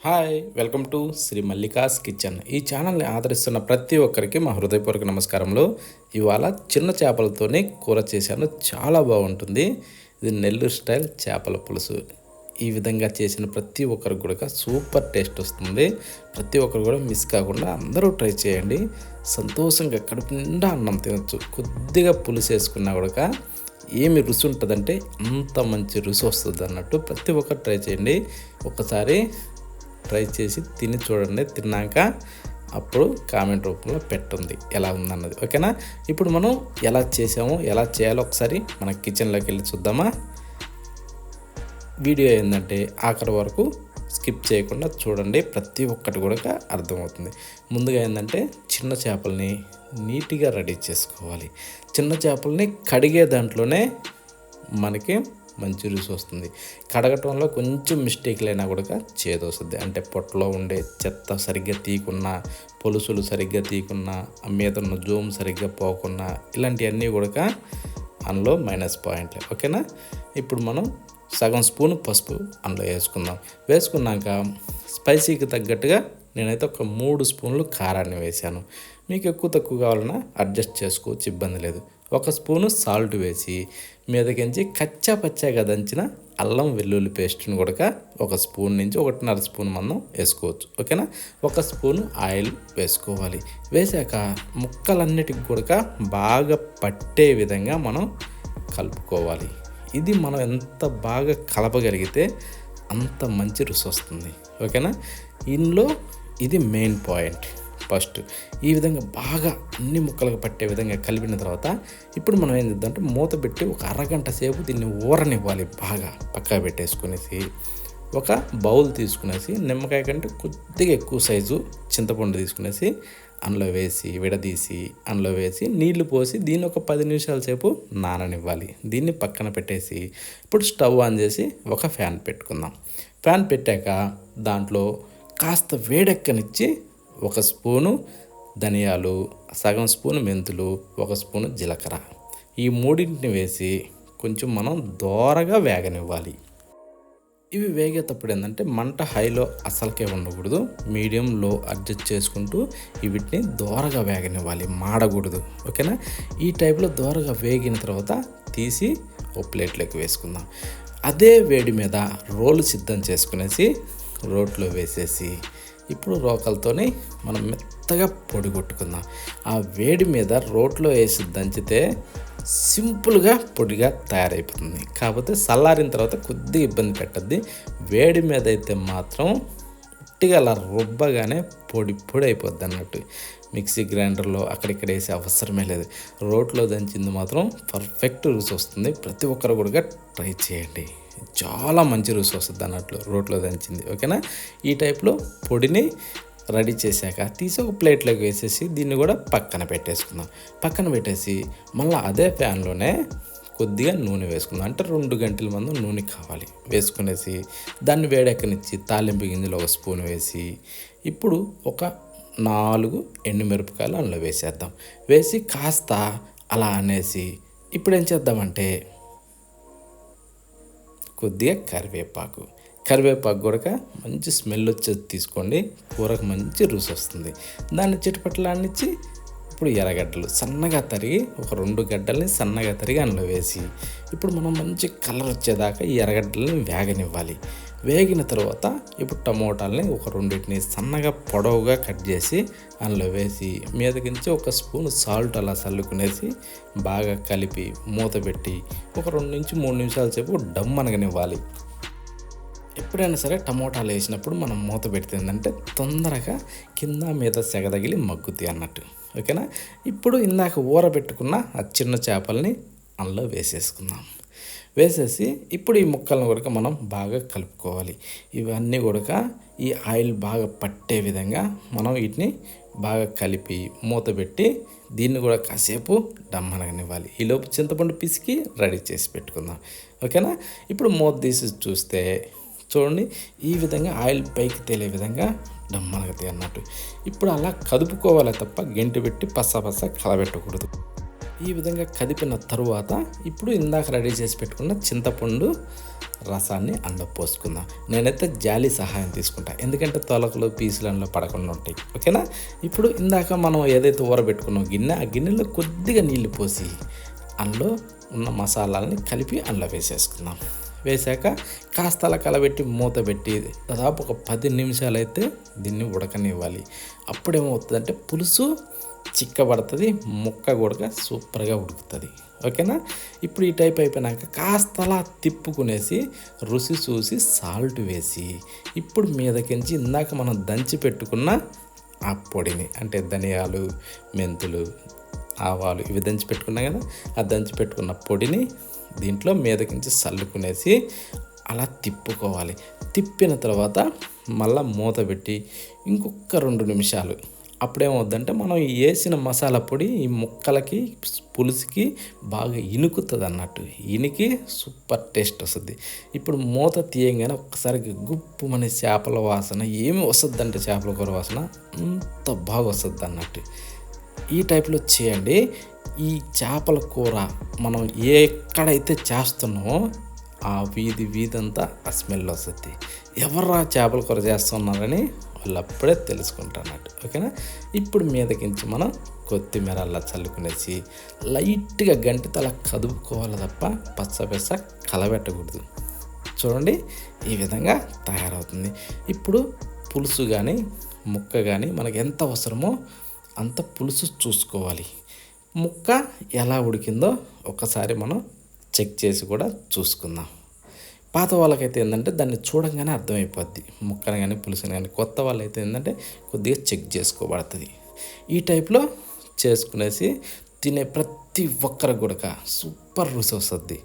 Hi welcome to Shri Mallika's kitchen. ఈ ఛానల్ని ఆదరిస్తున్న ప్రతి ఒక్కరికి మా హృదయపూర్వక నమస్కారములు. ఇవాళ చిన్న చేపలతోనే కూర చేశాను, చాలా బాగుంటుంది. ఇది నెల్లూరు స్టైల్ చేపల పులుసు. ఈ విధంగా చేసిన ప్రతి ఒక్కరికి కూడా సూపర్ టేస్ట్ వస్తుంది. ప్రతి ఒక్కరు కూడా మిస్ కాకుండా అందరూ ట్రై చేయండి. సంతోషంగా కడుపు నిండా అన్నం తినచ్చు. కొద్దిగా పులుసు వేసుకున్నా కూడా ఏమి రుచి ఉంటుందంటే అంత మంచి రుచి వస్తుంది అన్నట్టు. ప్రతి ఒక్కరు ట్రై చేయండి. ఒకసారి ట్రై చేసి తిని చూడండి. తిన్నాక అప్పుడు కామెంట్ రూపంలో పెట్టండి ఎలా ఉందన్నది, ఓకేనా? ఇప్పుడు మనం ఎలా చేసామో ఎలా చేయాలో ఒకసారి మన కిచెన్లోకి వెళ్ళి చూద్దామా. వీడియో ఏంటంటే ఆఖరి వరకు స్కిప్ చేయకుండా చూడండి, ప్రతి ఒక్కటి కూడా అర్థమవుతుంది. ముందుగా ఏంటంటే చిన్న చేపల్ని నీట్గా రెడీ చేసుకోవాలి. చిన్న చేపల్ని కడిగే దాంట్లోనే మనకి మంచి రుచి వస్తుంది. కడగటంలో కొంచెం మిస్టేక్లు అయినా కూడా చేదు వస్తుంది. అంటే పొట్టలో ఉండే చెత్త సరిగ్గా తీయకున్నా, పొలుసులు సరిగ్గా తీయకున్నా, మీద ఉన్న జోమ్ సరిగ్గా పోకున్నా, ఇలాంటివన్నీ కూడా అందులో మైనస్ పాయింట్లే, ఓకేనా? ఇప్పుడు మనం సగం స్పూన్ పసుపు అందులో వేసుకున్నాక స్పైసీకి తగ్గట్టుగా నేనైతే ఒక 3 స్పూన్లు కారాన్ని వేసాను. మీకు ఎక్కువ తక్కువ కావాలన్నా అడ్జస్ట్ చేసుకోవచ్చు, ఇబ్బంది లేదు. 1 స్పూను సాల్ట్ వేసి మీదకించి కచ్చా పచ్చాగా దంచిన అల్లం వెల్లుల్లి పేస్ట్ని కూడా 1 స్పూన్ నుంచి 1.5 స్పూన్ మనం వేసుకోవచ్చు, ఓకేనా? 1 స్పూను ఆయిల్ వేసుకోవాలి. వేసాక ముక్కలన్నిటికి కూడా బాగా పట్టే విధంగా మనం కలుపుకోవాలి. ఇది మనం ఎంత బాగా కలపగలిగితే అంత మంచి రుచి వస్తుంది, ఓకేనా? ఇందులో ఇది మెయిన్ పాయింట్. ఫస్ట్ ఈ విధంగా బాగా అన్ని ముక్కలకు పట్టే విధంగా కలిపిన తర్వాత ఇప్పుడు మనం ఏం చేద్దామంటే మూత పెట్టి ఒక అరగంట సేపు దీన్ని ఊరనివ్వాలి. బాగా పక్కా పెట్టేసుకునేసి ఒక బౌల్ తీసుకునేసి నిమ్మకాయ కంటే కొద్దిగా ఎక్కువ సైజు చింతపండు తీసుకునేసి అందులో వేసి విడదీసి అందులో వేసి నీళ్లు పోసి దీన్ని ఒక 10 నిమిషాల సేపు నాననివ్వాలి. దీన్ని పక్కన పెట్టేసి ఇప్పుడు స్టవ్ ఆన్ చేసి ఒక ఫ్యాన్ పెట్టుకుందాం. ఫ్యాన్ పెట్టాక దాంట్లో కాస్త వేడెక్కనిచ్చి 1 స్పూను ధనియాలు, సగం స్పూను మెంతులు, 1 స్పూను జీలకర్ర, ఈ మూడింటిని వేసి కొంచెం మనం దోరగా వేగనివ్వాలి. ఇవి వేగేటప్పుడు ఏంటంటే మంట హైలో అసలుకే ఉండకూడదు, మీడియం లో అడ్జస్ట్ చేసుకుంటూ వీటిని దోరగా వేగనివ్వాలి, మాడకూడదు, ఓకేనా? ఈ టైప్లో దోరగా వేగిన తర్వాత తీసి ఒక ప్లేట్లోకి వేసుకుందాం. అదే వేడి మీద రోలు సిద్ధం చేసుకునేసి రోట్లో వేసేసి ఇప్పుడు రోకలతోని మనం మెత్తగా పొడి కొట్టుకుందాం. ఆ వేడి మీద రోట్లో వేసి దంచితే సింపుల్గా పొడిగా తయారైపోతుంది. కాకపోతే చల్లారిన తర్వాత కొద్దిగా ఇబ్బంది పెట్టద్ది. వేడి మీద అయితే మాత్రం గట్టిగా అలా రుబ్బగానే పొడి పొడి అయిపోద్ది అన్నట్టు. మిక్సీ గ్రైండర్లో అక్కడిక్కడ వేసే అవసరమే లేదు. రోట్లో దంచింది మాత్రం పర్ఫెక్ట్ రుచి వస్తుంది. ప్రతి ఒక్కరు కూడా ట్రై చేయండి, చాలా మంచి రుచి వస్తుంది అన్నట్లు రోట్లో దంచింది, ఓకేనా? ఈ టైప్లో పొడిని రెడీ చేశాక తీసి ఒక ప్లేట్లోకి వేసేసి దీన్ని కూడా పక్కన పెట్టేసుకుందాం. పక్కన పెట్టేసి మళ్ళీ అదే ప్యాన్లోనే కొద్దిగా నూనె వేసుకుందాం. అంటే 2 గంటల మందం నూనె కావాలి. వేసుకునేసి దాన్ని వేడెక్కనిచ్చి తాలింపు గింజలు 1 స్పూన్ వేసి ఇప్పుడు ఒక 4 ఎండుమిరపకాయలు అందులో వేసేద్దాం. వేసి కాస్త అలా అనేసి ఇప్పుడు ఏం చేద్దామంటే కొద్దిగా కరివేపాకు కూడా మంచి స్మెల్ వచ్చేది తీసుకోండి. కూరకు మంచి రుచి వస్తుంది. దాన్ని చిటపట్లాన్నిచ్చి ఇప్పుడు ఎర్రగడ్డలు సన్నగా తరిగి ఒక 2 గడ్డల్ని సన్నగా తరిగి అందులో వేసి ఇప్పుడు మనం మంచి కలర్ వచ్చేదాకా ఈ ఎర్రగడ్డల్ని వేగనివ్వాలి. వేగిన తర్వాత ఇప్పుడు టమోటాలని ఒక 2 సన్నగా పొడవుగా కట్ చేసి అందులో వేసి మీదకించి 1 స్పూన్ సాల్ట్ అలా చల్లుకునేసి బాగా కలిపి మూత పెట్టి ఒక 2 నుంచి 3 నిమిషాల సేపు డమ్మనగనివ్వాలి. ఎప్పుడైనా సరే టమోటాలు వేసినప్పుడు మనం మూత పెడితే ఏంటంటే తొందరగా కింద మీద సెగదగిలి మగ్గుతాయి అన్నట్టు, ఓకేనా? ఇప్పుడు ఇందాక ఊరబెట్టుకున్న ఆ చిన్న చేపల్ని అందులో వేసేసుకుందాం. వేసేసి ఇప్పుడు ఈ ముక్కలను కూడా మనం బాగా కలుపుకోవాలి. ఇవన్నీ కూడా ఈ ఆయిల్ బాగా పట్టే విధంగా మనం వీటిని బాగా కలిపి మూత పెట్టి దీన్ని కూడా కాసేపు డమ్మనగనివ్వాలి. ఈలోపు చింతపండు పిసికి రెడీ చేసి పెట్టుకుందాం, ఓకేనా? ఇప్పుడు మూత తీసి చూస్తే చూడండి ఈ విధంగా ఆయిల్ పైకి తేలే విధంగా డమ్మనగతాయి అన్నట్టు. ఇప్పుడు అలా కదుపుకోవాలి తప్ప గెంటి పెట్టి పస్స కలబెట్టకూడదు. ఈ విధంగా కదిపిన తరువాత ఇప్పుడు ఇందాక రెడీ చేసి పెట్టుకున్న చింతపండు రసాన్ని అందులో పోసుకుందాం. నేనైతే జాలి సహాయం తీసుకుంటా, ఎందుకంటే తొలకలు పీసులు అందులో పడకుండా ఉంటాయి. ఓకేనా. ఇప్పుడు ఇందాక మనం ఏదైతే ఊరబెట్టుకున్నాం గిన్నె, ఆ గిన్నెలో కొద్దిగా నీళ్లు పోసి అందులో ఉన్న మసాలాలని కలిపి అందులో వేసేసుకుందాం. వేసాక కాస్త అలా కలబెట్టి మూత పెట్టి దాదాపు ఒక 10 నిమిషాలు అయితే దీన్ని ఉడకనివ్వాలి. అప్పుడేమవుతుందంటే పులుసు చిక్కబడుతుంది, ముక్క కూడా సూపర్గా ఉడుకుతుంది. ఓకేనా. ఇప్పుడు ఈ టైప్ అయిపోయినాక కాస్త అలా తిప్పుకునేసి రుచి చూసి సాల్ట్ వేసి ఇప్పుడు మీదకించి ఇందాక మనం దంచి పెట్టుకున్న ఆ పొడిని, అంటే ధనియాలు, మెంతులు, ఆవాలు ఇవి దంచి పెట్టుకున్నాం కదా, ఆ దంచి పెట్టుకున్న పొడిని దీంట్లో మీదకించి చల్లుకునేసి అలా తిప్పుకోవాలి. తిప్పిన తర్వాత మళ్ళీ మూత పెట్టి ఇంకొక 2 నిమిషాలు. అప్పుడేమవుద్దంటే మనం వేసిన మసాలా పొడి ఈ ముక్కలకి పులుసుకి బాగా ఇనుకుతుంది అన్నట్టు, ఇనికి సూపర్ టేస్ట్ వస్తుంది. ఇప్పుడు మూత తీయంగానే ఒక్కసారి గుప్పు మన చేపల వాసన ఏమి వస్తుంది అంటే చేపల కూర వాసన అంత బాగా వస్తుంది అన్నట్టు. ఈ టైప్లో చేయండి. ఈ చేపల కూర మనం ఎక్కడైతే చేస్తున్నామో ఆ వీధంతా ఆ స్మెల్ వస్తుంది. ఎవర్రా చేపల కూర చేస్తున్నారని వాళ్ళు అప్పుడే తెలుసుకుంటున్నట్టు. ఓకేనా. ఇప్పుడు మీదకించి మనం కొత్తిమీర అలా చల్లుకునేసి లైట్గా గంటితో అలా కదుపుకోవాలి తప్ప పచ్చ కలబెట్టకూడదు. చూడండి ఈ విధంగా తయారవుతుంది. ఇప్పుడు పులుసు కానీ ముక్క కానీ మనకు ఎంత అవసరమో అంత పులుసు చూసుకోవాలి. ముక్క ఎలా ఉడికిందో ఒకసారి మనం చెక్ చేసి కూడా చూసుకుందాం. పాత వాళ్ళకైతే ఏంటంటే దాన్ని చూడంగానే అర్థమైపోద్ది ముక్కను కానీ పులుసుని కానీ. కొత్త వాళ్ళైతే ఏంటంటే కొద్దిగా చెక్ చేసుకోబడుతుంది. ఈ టైప్లో చేసుకునేసి తినే ప్రతి ఒక్కరికి కూడా సూపర్ రుచి వస్తుంది.